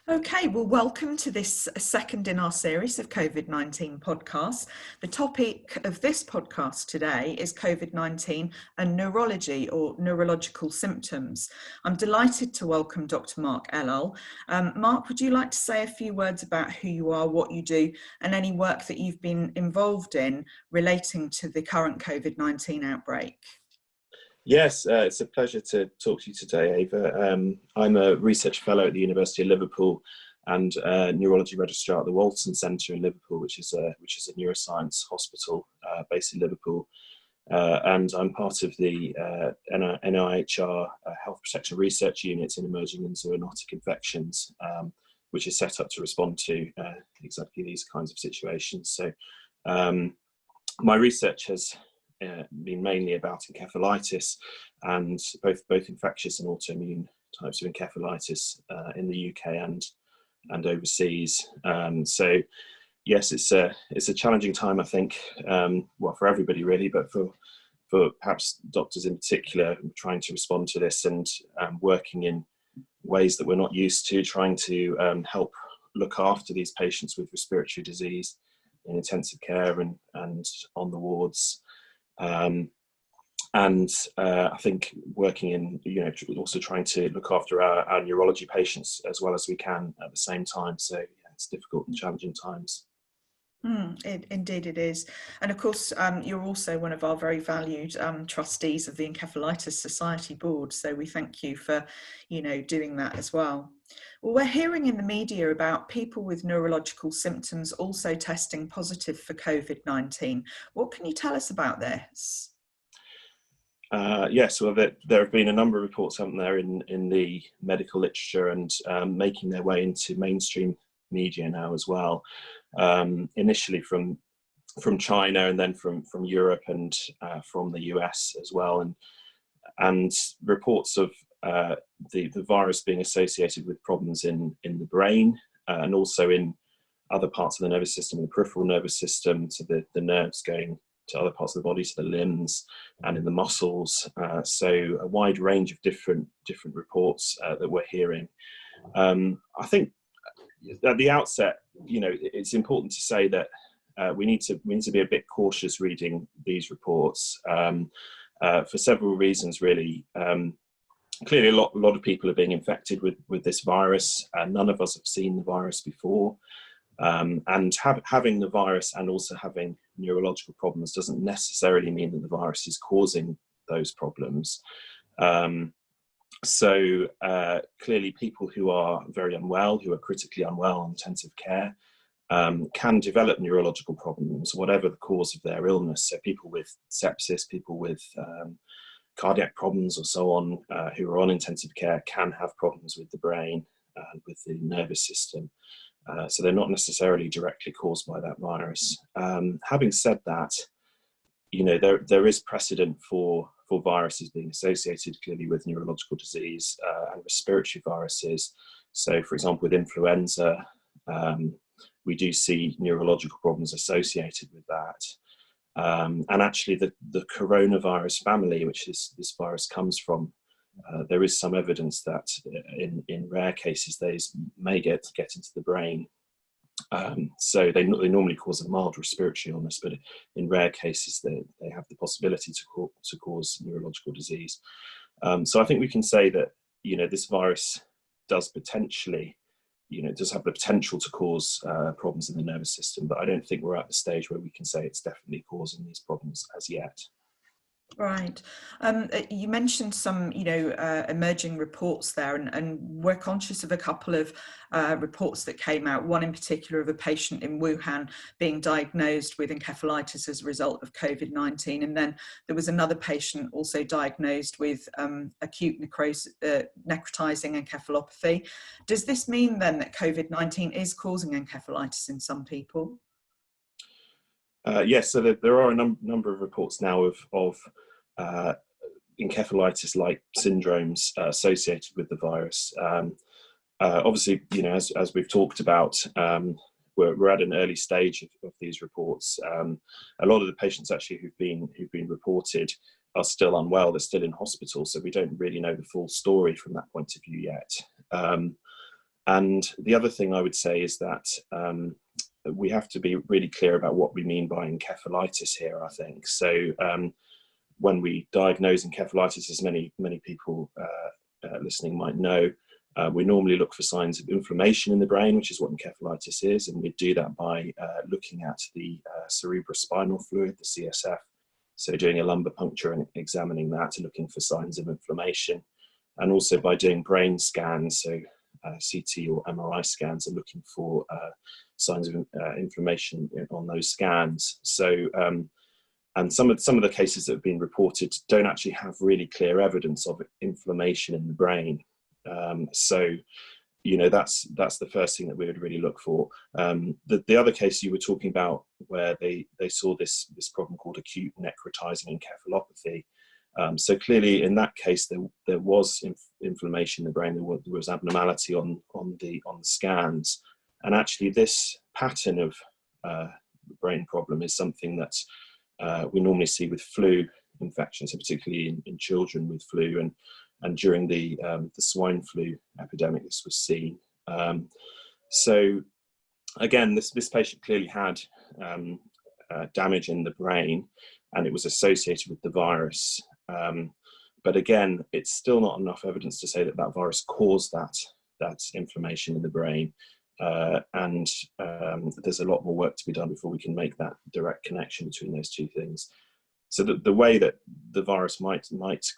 Okay, well, welcome to this second in our series of COVID-19 podcasts. The topic of this podcast today is COVID-19 and neurology or neurological symptoms. I'm delighted to welcome Dr. Mark Ellul. Mark, would you like to say a few words about who you are, what you do, and any work that you've been involved in relating to the current COVID-19 outbreak? Yes, it's a pleasure to talk to you today, Ava. I'm a research fellow at the University of Liverpool and neurology registrar at the Walton Centre in Liverpool, which is a neuroscience hospital based in Liverpool. And I'm part of the NIHR Health Protection Research Unit in Emerging and Zoonotic Infections, which is set up to respond to exactly these kinds of situations. So my research has been mainly about encephalitis and both infectious and autoimmune types of encephalitis in the UK and overseas. So yes, it's a challenging time, I think, well, for everybody really, but for perhaps doctors in particular, trying to respond to this and working in ways that we're not used to, trying to help look after these patients with respiratory disease in intensive care and on the wards. I think working in, also trying to look after our neurology patients as well as we can at the same time. So yeah, it's difficult and challenging times. Indeed it is. And of course, you're also one of our very valued trustees of the Encephalitis Society board. So we thank you for, doing that as well. Well, we're hearing in the media about people with neurological symptoms also testing positive for COVID-19. What can you tell us about this? Yes, well, there have been a number of reports, haven't there, in the medical literature and making their way into mainstream media now as well. Initially from China and then from Europe and from the US as well, and reports of the virus being associated with problems in the brain and also in other parts of the nervous system, the peripheral nervous system, to the nerves going to other parts of the body, to the limbs and in the muscles. So a wide range of different reports that we're hearing. I think at the outset, it's important to say that we need to be a bit cautious reading these reports for several reasons, really. Clearly, a lot of people are being infected with this virus. None of us have seen the virus before, and having the virus and also having neurological problems doesn't necessarily mean that the virus is causing those problems. So clearly people who are very unwell, who are critically unwell on intensive care, can develop neurological problems, whatever the cause of their illness. So people with sepsis, people with cardiac problems or so on, who are on intensive care can have problems with the brain and with the nervous system. So they're not necessarily directly caused by that virus. Having said that, there is precedent for viruses being associated clearly with neurological disease and respiratory viruses. So, for example, with influenza, we do see neurological problems associated with that. And actually, the coronavirus family, which this virus comes from, there is some evidence that in rare cases these may get into the brain. So they normally cause a mild respiratory illness, but in rare cases they have the possibility to cause neurological disease. So I think we can say that this virus does potentially, does have the potential to cause problems in the nervous system, but I don't think we're at the stage where we can say it's definitely causing these problems as yet. Right. You mentioned some, emerging reports there, and we're conscious of a couple of reports that came out, one in particular of a patient in Wuhan being diagnosed with encephalitis as a result of COVID-19. And then there was another patient also diagnosed with acute necrotizing encephalopathy. Does this mean then that COVID-19 is causing encephalitis in some people? Yes, so there are a number of reports now of encephalitis-like syndromes associated with the virus. Obviously, as we've talked about, we're at an early stage of these reports. A lot of the patients actually who've been reported are still unwell, they're still in hospital, so we don't really know the full story from that point of view yet. And the other thing I would say is that we have to be really clear about what we mean by encephalitis here, I think. So when we diagnose encephalitis, as many people listening might know, we normally look for signs of inflammation in the brain, which is what encephalitis is, and we do that by looking at the cerebrospinal fluid, the CSF, so doing a lumbar puncture and examining that and looking for signs of inflammation, and also by doing brain scans, so CT or MRI scans, and looking for signs of inflammation on those scans. So and some of the cases that have been reported don't actually have really clear evidence of inflammation in the brain. So, you know, that's the first thing that we would really look for. The other case you were talking about, where they saw this problem called acute necrotizing encephalopathy. So clearly, in that case, there was inflammation in the brain. There was abnormality on the scans, and actually, this pattern of brain problem is something that we normally see with flu infections, and particularly in children with flu, and during the swine flu epidemic, this was seen. So again, this patient clearly had damage in the brain, and it was associated with the virus. But again, it's still not enough evidence to say that that virus caused that inflammation in the brain. And there's a lot more work to be done before we can make that direct connection between those two things. So the way that the virus might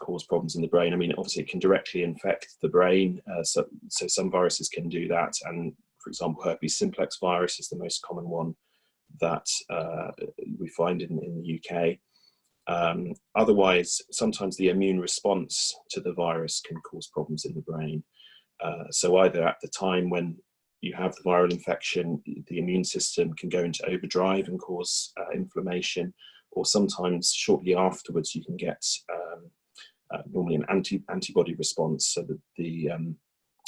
cause problems in the brain, I mean, obviously it can directly infect the brain. So some viruses can do that. And for example, herpes simplex virus is the most common one that we find in the UK. Otherwise, sometimes the immune response to the virus can cause problems in the brain. So either at the time when you have the viral infection, the immune system can go into overdrive and cause inflammation, or sometimes shortly afterwards you can get normally an antibody response, so that the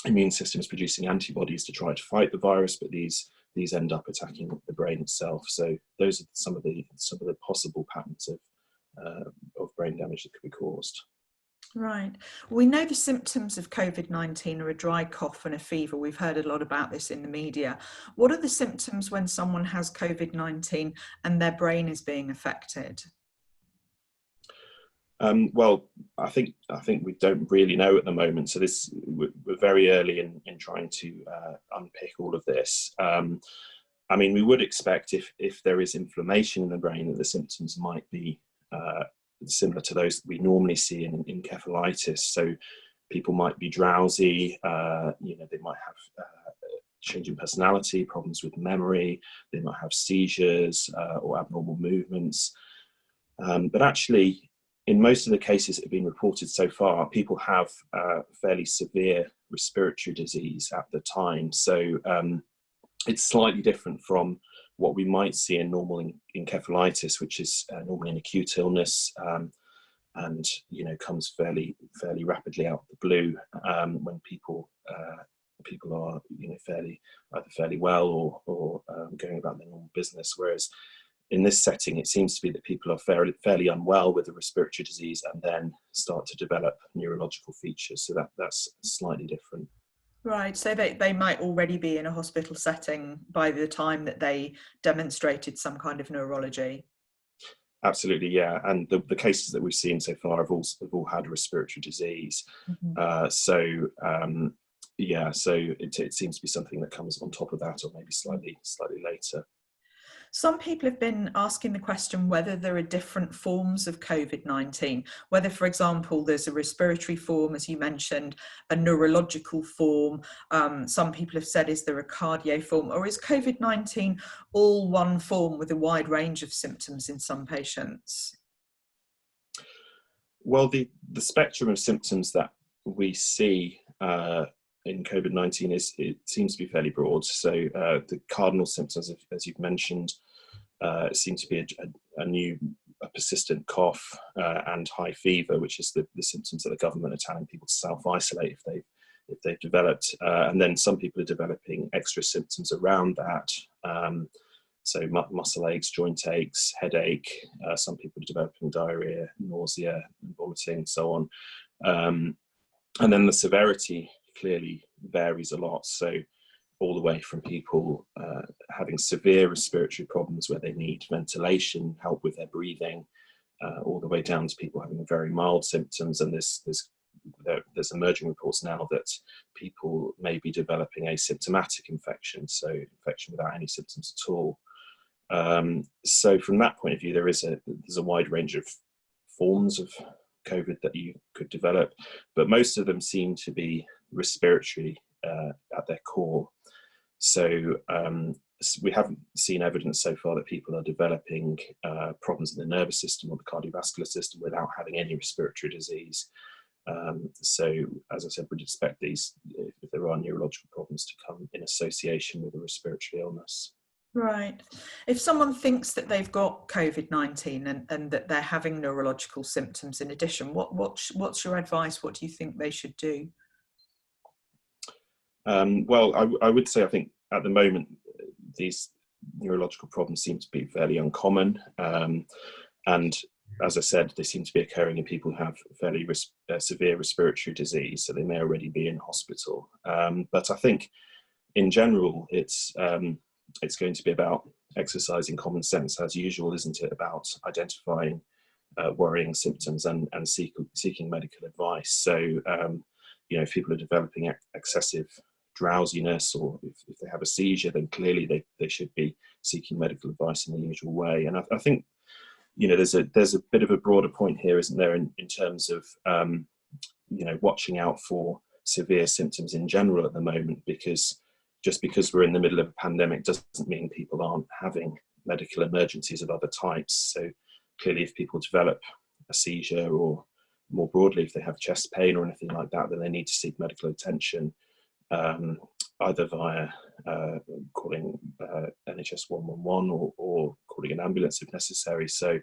immune system is producing antibodies to try to fight the virus, but these end up attacking the brain itself. So those are some of the possible patterns of brain damage that could be caused. Right. We know the symptoms of COVID-19 are a dry cough and a fever. We've heard a lot about this in the media. What are the symptoms when someone has COVID-19 and their brain is being affected? Well, I think we don't really know at the moment. So we're very early in trying to unpick all of this. I mean, we would expect if there is inflammation in the brain, that the symptoms might be similar to those that we normally see in encephalitis. So people might be drowsy, they might have change in personality, problems with memory, they might have seizures or abnormal movements. But actually, in most of the cases that have been reported so far, people have fairly severe respiratory disease at the time. So it's slightly different from what we might see in normal encephalitis, which is normally an acute illness, and comes fairly rapidly out of the blue when people are fairly well or going about their normal business. Whereas in this setting, it seems to be that people are fairly unwell with a respiratory disease and then start to develop neurological features. So that's slightly different. Right, so they might already be in a hospital setting by the time that they demonstrated some kind of neurology. Absolutely, yeah. And the cases that we've seen so far have all had respiratory disease. Mm-hmm. So it seems to be something that comes on top of that, or maybe slightly later. Some people have been asking the question whether there are different forms of COVID-19, whether, for example, there's a respiratory form, as you mentioned, a neurological form. Some people have said, is there a cardio form, or is COVID-19 all one form with a wide range of symptoms in some patients? Well, the spectrum of symptoms that we see in COVID-19 seems to be fairly broad. So the cardinal symptoms, as you've mentioned, seem to be a persistent cough and high fever, which is the symptoms that the government are telling people to self-isolate if they've developed. And then some people are developing extra symptoms around that. So muscle aches, joint aches, headache, some people are developing diarrhea, nausea, vomiting, and so on. And then the severity clearly varies a lot. So all the way from people having severe respiratory problems where they need ventilation, help with their breathing, all the way down to people having very mild symptoms. And there's emerging reports now that people may be developing asymptomatic infection, so infection without any symptoms at all. So from that point of view, there's a wide range of forms of COVID that you could develop, but most of them seem to be respiratory at their core. So we haven't seen evidence so far that people are developing problems in the nervous system or the cardiovascular system without having any respiratory disease. So, as I said, we'd expect these, if there are neurological problems, to come in association with a respiratory illness. Right. If someone thinks that they've got COVID-19 and that they're having neurological symptoms in addition, what's your advice? What do you think they should do? Well, I would say I think at the moment these neurological problems seem to be fairly uncommon, and as I said, they seem to be occurring in people who have fairly severe respiratory disease, so they may already be in hospital. But I think in general it's going to be about exercising common sense as usual, isn't it? About identifying worrying symptoms and seeking medical advice. So if people are developing excessive drowsiness, or if they have a seizure, then clearly they should be seeking medical advice in the usual way. And I think there's a bit of a broader point here, isn't there, in terms of watching out for severe symptoms in general at the moment, because just because we're in the middle of a pandemic doesn't mean people aren't having medical emergencies of other types. So clearly if people develop a seizure, or more broadly if they have chest pain or anything like that, then they need to seek medical attention, either via calling NHS 111 or calling an ambulance if necessary. So,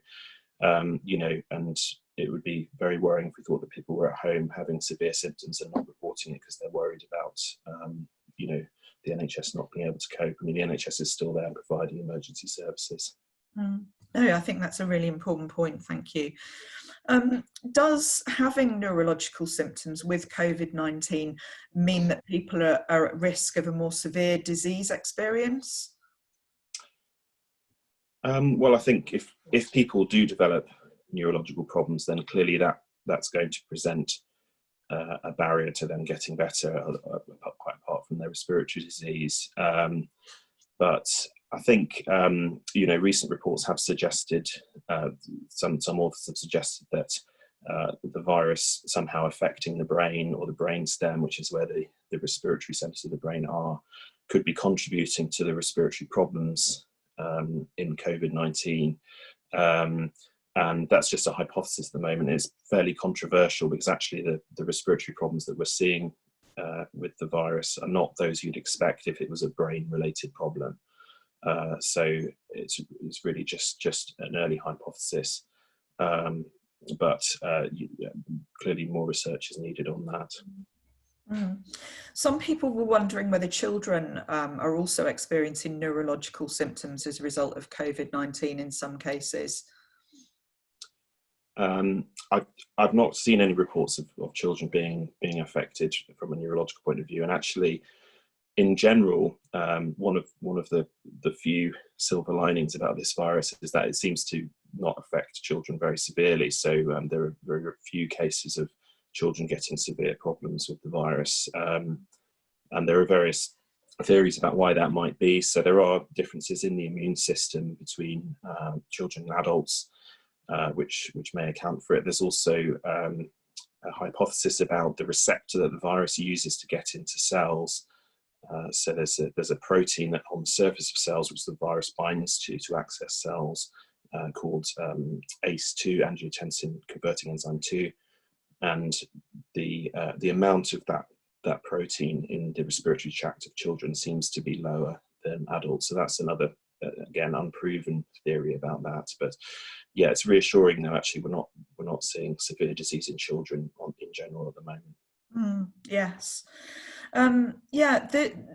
and it would be very worrying if we thought that people were at home having severe symptoms and not reporting it because they're worried about, the NHS not being able to cope. I mean, the NHS is still there providing emergency services. No, I think that's a really important point. Thank you. Does having neurological symptoms with COVID-19 mean that people are at risk of a more severe disease experience? Well, I think if people do develop neurological problems, then clearly that's going to present a barrier to them getting better, quite apart from their respiratory disease. But I think recent reports have suggested, some authors have suggested that the virus somehow affecting the brain or the brain stem, which is where the respiratory centers of the brain are, could be contributing to the respiratory problems in COVID-19. And that's just a hypothesis at the moment. It's fairly controversial because actually the respiratory problems that we're seeing with the virus are not those you'd expect if it was a brain-related problem. So it's really just an early hypothesis, but clearly more research is needed on that. Some people were wondering whether children are also experiencing neurological symptoms as a result of COVID-19 in some cases. I've not seen any reports of children being affected from a neurological point of view, and actually, in general, one of the few silver linings about this virus is that it seems to not affect children very severely. So there are very few cases of children getting severe problems with the virus, and there are various theories about why that might be. So there are differences in the immune system between children and adults, which may account for it. There's also a hypothesis about the receptor that the virus uses to get into cells. So there's a protein that on the surface of cells which the virus binds to access cells, called ACE2, angiotensin converting enzyme 2, and the amount of that protein in the respiratory tract of children seems to be lower than adults. So that's another again unproven theory about that. But yeah, it's reassuring though. Actually, we're not seeing severe disease in children in general at the moment. Yes. Yeah,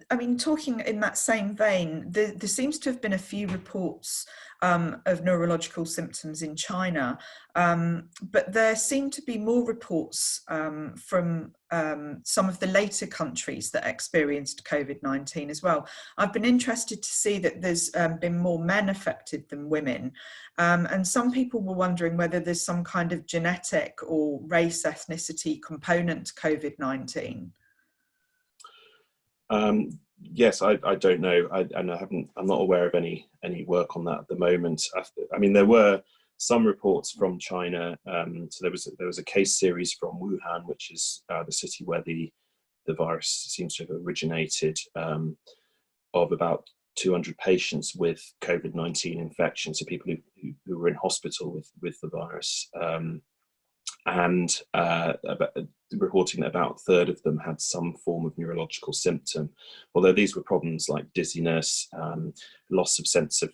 I mean, talking in that same vein, there seems to have been a few reports of neurological symptoms in China, but there seem to be more reports from some of the later countries that experienced COVID-19 as well. I've been interested to see that there's been more men affected than women, and some people were wondering whether there's some kind of genetic or race ethnicity component to COVID-19. Yes, I don't know, and I'm not aware of any work on that at the moment. I mean, there were some reports from China. So there was a case series from Wuhan, which is the city where the virus seems to have originated, of about 200 patients with COVID-19 infection, so people who were in hospital with the virus. And reporting that about a third of them had some form of neurological symptom, although these were problems like dizziness, loss of sense of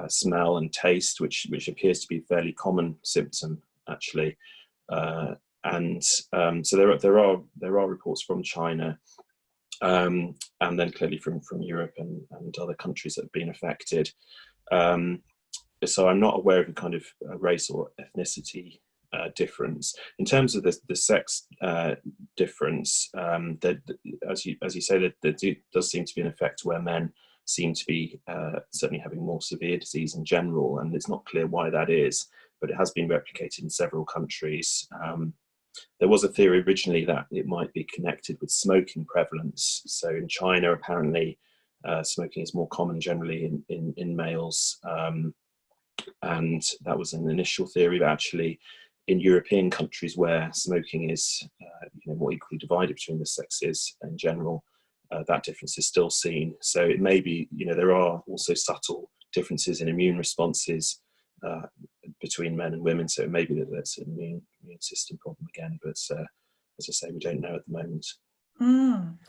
smell and taste, which appears to be a fairly common symptom actually. So there are reports from China, and then clearly from Europe and other countries that have been affected. So I'm not aware of a kind of race or ethnicity difference. In terms of the sex difference, as you say, there does seem to be an effect where men seem to be certainly having more severe disease in general, and it's not clear why that is, but it has been replicated in several countries. There was a theory originally that it might be connected with smoking prevalence. So in China, apparently, smoking is more common generally in males, and that was an initial theory, but actually in European countries where smoking is more equally divided between the sexes in general, that difference is still seen. So it may be, there are also subtle differences in immune responses between men and women. So it may be that that's an immune system problem again, but as I say, we don't know at the moment.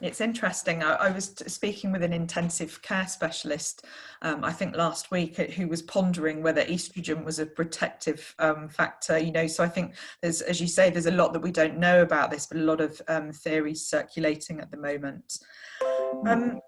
It's interesting. I was speaking with an intensive care specialist, I think last week, who was pondering whether estrogen was a protective factor. So I think there's, as you say, there's a lot that we don't know about this, but a lot of theories circulating at the moment.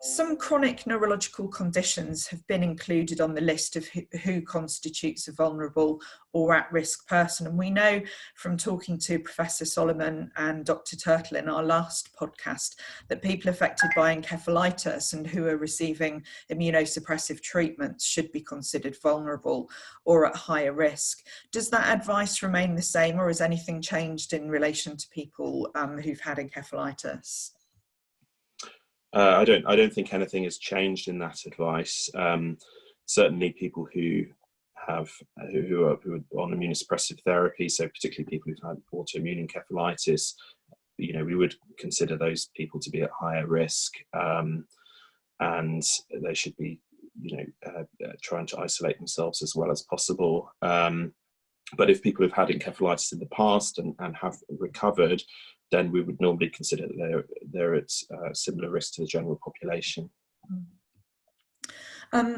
Some chronic neurological conditions have been included on the list of who constitutes a vulnerable or at-risk person. And we know from talking to Professor Solomon and Dr. Turtle in our last podcast that people affected by encephalitis and who are receiving immunosuppressive treatments should be considered vulnerable or at higher risk. Does that advice remain the same, or has anything changed in relation to people who've had encephalitis? I don't think anything has changed in that advice. Certainly, people who are on immunosuppressive therapy, so particularly people who've had autoimmune encephalitis, we would consider those people to be at higher risk, and they should be, trying to isolate themselves as well as possible. But if people have had encephalitis in the past and have recovered, then we would normally consider that they're at similar risk to the general population.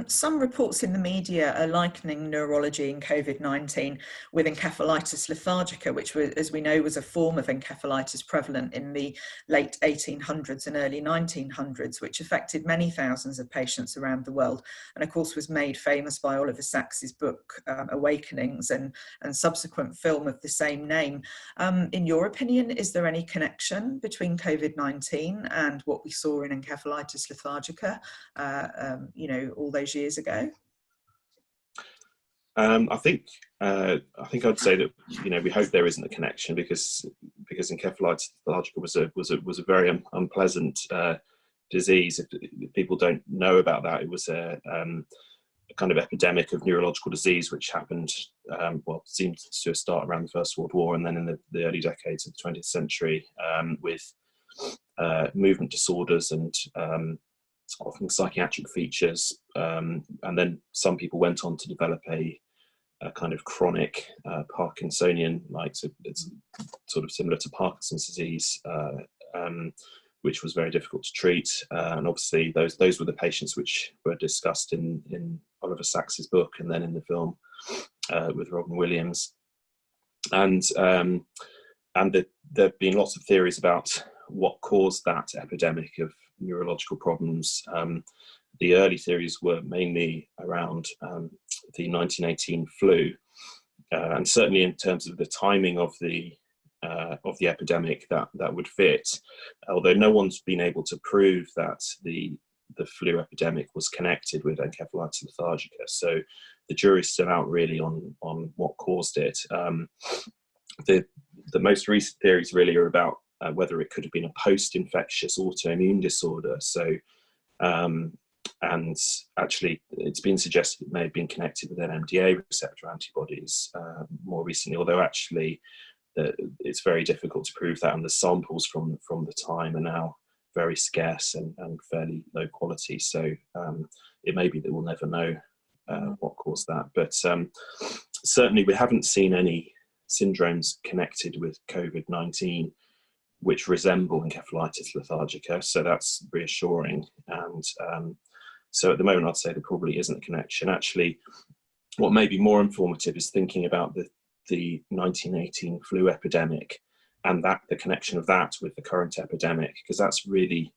Some reports in the media are likening neurology and COVID-19 with encephalitis lethargica, which, as we know, was a form of encephalitis prevalent in the late 1800s and early 1900s, which affected many thousands of patients around the world, and of course was made famous by Oliver Sacks's book Awakenings and subsequent film of the same name. In your opinion, is there any connection between COVID-19 and what we saw in encephalitis lethargica, all those years ago? I think I'd say that we hope there isn't a connection, because encephalitis lethargica was a very unpleasant disease. If people don't know about that, it was a kind of epidemic of neurological disease which happened, seemed to start around the First World War, and then in the early decades of the 20th century, with movement disorders and often psychiatric features, and then some people went on to develop a kind of chronic Parkinsonian, so it's sort of similar to Parkinson's disease, which was very difficult to treat. And obviously those were the patients which were discussed in Oliver Sacks's book and then in the film with Robin Williams. And there have been lots of theories about what caused that epidemic of neurological problems. The early theories were mainly around the 1918 flu, and certainly in terms of the timing of the epidemic, that would fit. Although no one's been able to prove that the flu epidemic was connected with Encephalitis lethargica, so the jury's still out really on what caused it. The most recent theories really are about whether it could have been a post-infectious autoimmune disorder. So, and actually, it's been suggested it may have been connected with NMDA receptor antibodies more recently, although actually it's very difficult to prove that, and the samples from the time are now very scarce and fairly low quality. So it may be that we'll never know what caused that. But certainly we haven't seen any syndromes connected with COVID-19 which resemble encephalitis lethargica, so that's reassuring. And so at the moment I'd say there probably isn't a connection. Actually, what may be more informative is thinking about the 1918 flu epidemic and the connection of that with the current epidemic, because that's really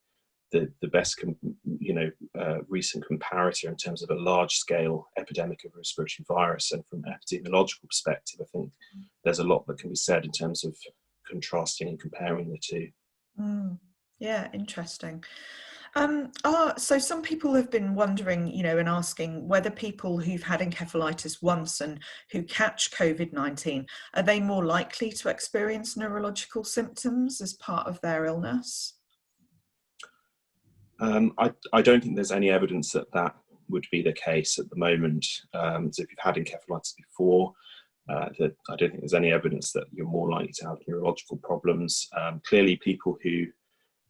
the best recent comparator in terms of a large-scale epidemic of respiratory virus. And from an epidemiological perspective, I think there's a lot that can be said in terms of contrasting and comparing the two. Yeah, interesting. So some people have been wondering, and asking whether people who've had encephalitis once and who catch COVID-19, are they more likely to experience neurological symptoms as part of their illness? I don't think there's any evidence that would be the case at the moment. So if you've had encephalitis before, that I don't think there's any evidence that you're more likely to have neurological problems. Clearly, people who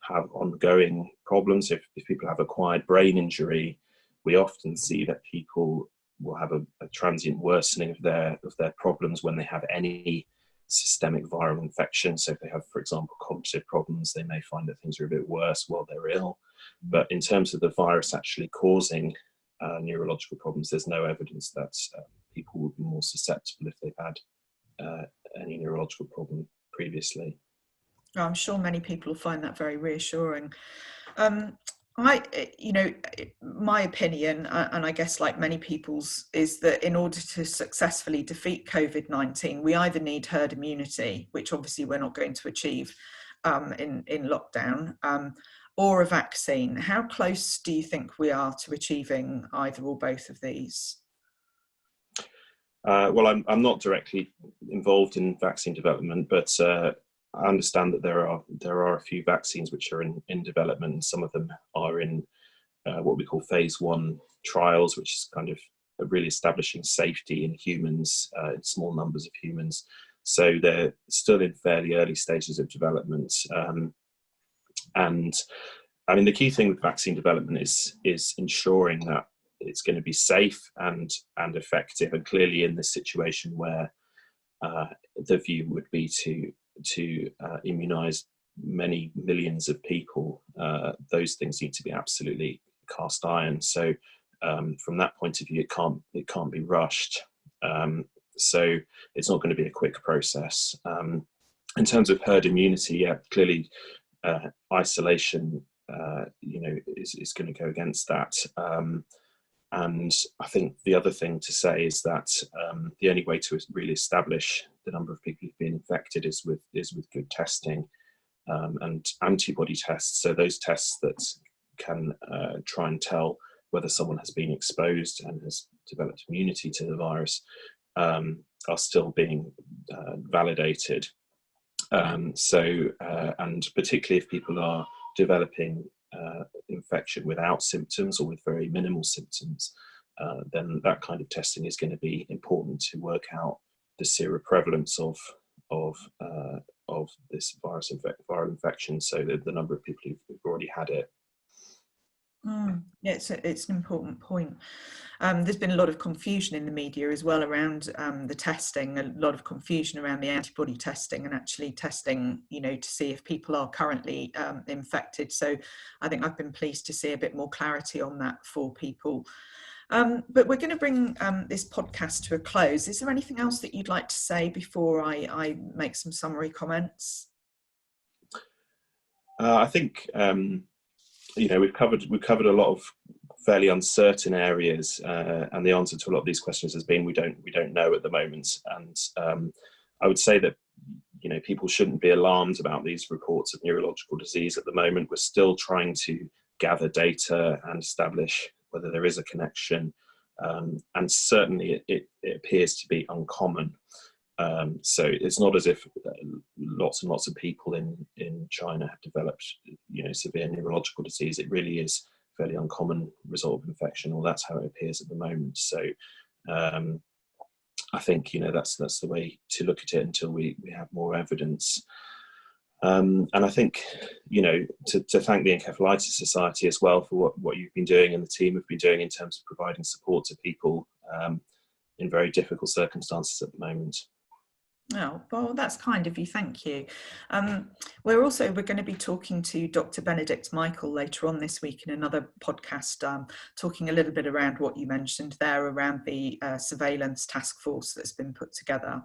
have ongoing problems, if people have acquired brain injury, we often see that people will have a transient worsening of their problems when they have any systemic viral infection. So if they have, for example, cognitive problems, they may find that things are a bit worse while they're ill. But in terms of the virus actually causing neurological problems, there's no evidence that people would be more susceptible if they've had any neurological problem previously. I'm sure many people will find that very reassuring. My opinion, and I guess like many people's, is that in order to successfully defeat COVID-19, we either need herd immunity, which obviously we're not going to achieve in lockdown, or a vaccine. How close do you think we are to achieving either or both of these? Well, I'm not directly involved in vaccine development, but I understand that there are a few vaccines which are in development, and some of them are in what we call phase 1 trials, which is kind of really establishing safety in humans, in small numbers of humans. So they're still in fairly early stages of development. And I mean, the key thing with vaccine development is ensuring that it's going to be safe and effective. And clearly in this situation where the view would be to immunize many millions of people, those things need to be absolutely cast iron. So from that point of view, it can't be rushed. So it's not going to be a quick process. In terms of herd immunity, yeah, clearly isolation, is going to go against that. And I think the other thing to say is that the only way to really establish the number of people who've been infected is with good testing and antibody tests. So those tests that can try and tell whether someone has been exposed and has developed immunity to the virus are still being validated. And particularly if people are developing infection without symptoms or with very minimal symptoms, then that kind of testing is going to be important to work out the seroprevalence of this viral infection, so the number of people who've already had it. Yeah, it's an important point. There's been a lot of confusion in the media as well around the testing, a lot of confusion around the antibody testing and actually testing, to see if people are currently infected. So I think I've been pleased to see a bit more clarity on that for people. But we're going to bring this podcast to a close. Is there anything else that you'd like to say before I make some summary comments? I think we've covered a lot of fairly uncertain areas, and the answer to a lot of these questions has been we don't know at the moment. And I would say that people shouldn't be alarmed about these reports of neurological disease at the moment. We're still trying to gather data and establish whether there is a connection, and certainly it appears to be uncommon. So it's not as if lots and lots of people in China have developed severe neurological disease. It really is a fairly uncommon result of infection, or that's how it appears at the moment. So I think that's the way to look at it until we have more evidence. And I think to thank the Encephalitis Society as well for what you've been doing and the team have been doing in terms of providing support to people in very difficult circumstances at the moment. Oh, well, that's kind of you. Thank you. We're going to be talking to Dr. Benedict Michael later on this week in another podcast, talking a little bit around what you mentioned there around the surveillance task force that's been put together.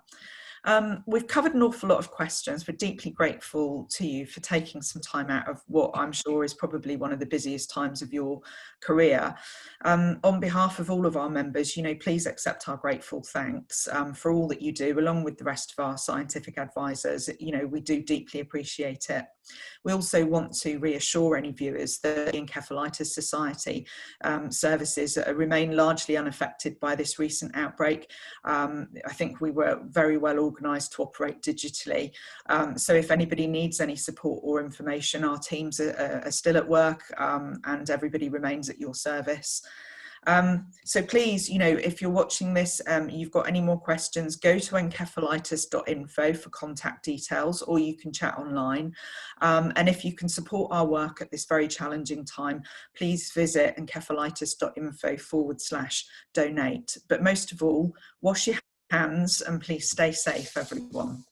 We've covered an awful lot of questions. We're deeply grateful to you for taking some time out of what I'm sure is probably one of the busiest times of your career. On behalf of all of our members, please accept our grateful thanks for all that you do, along with the rest of our scientific advisors. We do deeply appreciate it. We also want to reassure any viewers that the Encephalitis Society services remain largely unaffected by this recent outbreak. I think we were very well organised to operate digitally. So if anybody needs any support or information, our teams are still at work, and everybody remains at your service. So please, if you're watching this, you've got any more questions, go to encephalitis.info for contact details, or you can chat online. And if you can support our work at this very challenging time, please visit encephalitis.info/donate. But most of all, wash your hands and please stay safe, everyone.